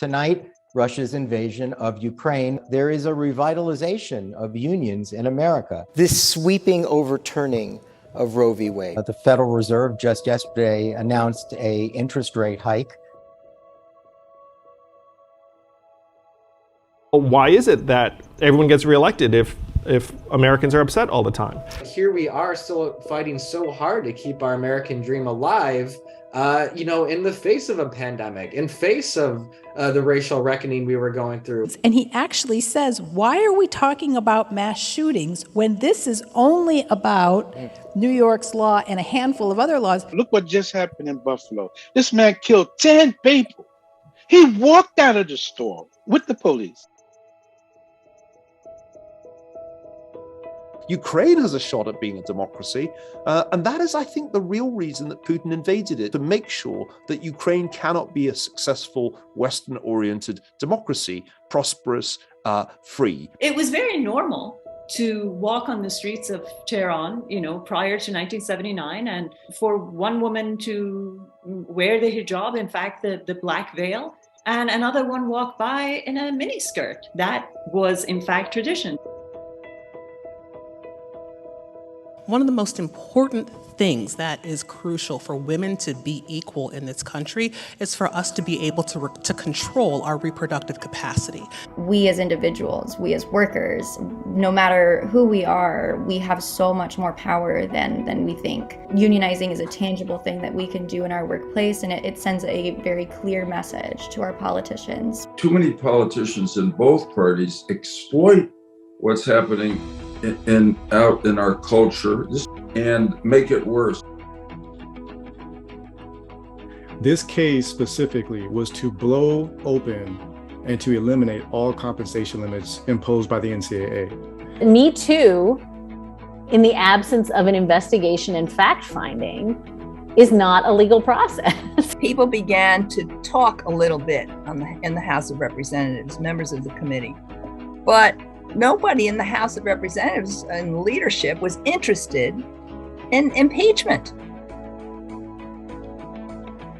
Tonight, Russia's invasion of Ukraine, there is a revitalization of unions in America. This sweeping overturning of Roe v. Wade. The Federal Reserve just yesterday announced an interest rate hike. Why is it that everyone gets reelected if Americans are upset all the time? Here we are still fighting so hard to keep our American dream alive, in the face of a pandemic, in face of the racial reckoning we were going through. And he actually says, why are we talking about mass shootings when this is only about New York's law and a handful of other laws? Look what just happened in Buffalo. This man killed 10 people. He walked out of the store with the police. Ukraine has a shot at being a democracy, and that is, I think, the real reason that Putin invaded it, to make sure that Ukraine cannot be a successful Western-oriented democracy, prosperous, free. It was very normal to walk on the streets of Tehran, prior to 1979, and for one woman to wear the hijab, in fact, the black veil, and another one walk by in a miniskirt. That was, in fact, tradition. One of the most important things that is crucial for women to be equal in this country is for us to be able to control our reproductive capacity. We as individuals, we as workers, no matter who we are, we have so much more power than we think. Unionizing is a tangible thing that we can do in our workplace, and it sends a very clear message to our politicians. Too many politicians in both parties exploit what's happening out in our culture and make it worse. This case specifically was to blow open and to eliminate all compensation limits imposed by the NCAA. Me Too, in the absence of an investigation and fact-finding, is not a legal process. People began to talk a little bit in the House of Representatives, members of the committee, but nobody in the House of Representatives and leadership was interested in impeachment.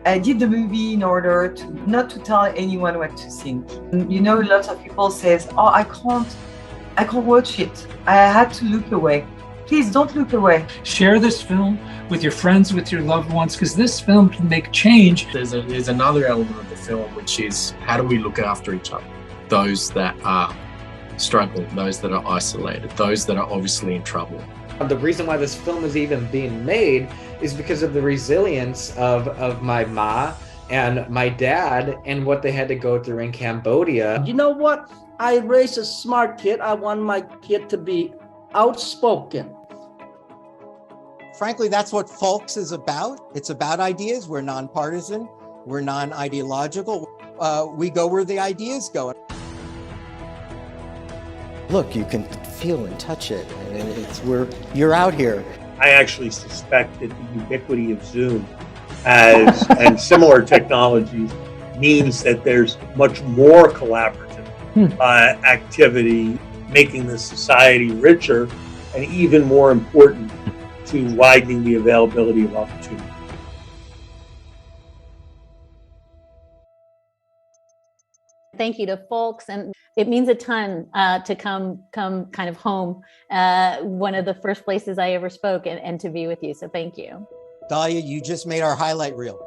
I did the movie in order not to tell anyone what to think. Lots of people says, "Oh, I can't watch it. I had to look away." Please don't look away. Share this film with your friends, with your loved ones, because this film can make change. There's another element of the film, which is how do we look after each other? Those that are struggling, those that are isolated, those that are obviously in trouble. The reason why this film is even being made is because of the resilience of my ma and my dad and what they had to go through in Cambodia. You know what? I raised a smart kid. I want my kid to be outspoken. Frankly, that's what FOLCS is about. It's about ideas. We're nonpartisan. We're non-ideological. We go where the ideas go. Look, you can feel and touch it, and you're out here. I actually suspect that the ubiquity of Zoom and similar technologies means that there's much more collaborative activity, making the society richer and even more important to widening the availability of opportunity. Thank you to FOLCS, and it means a ton to come kind of home, one of the first places I ever spoke, and to be with you. So thank you. Dahlia, you just made our highlight reel.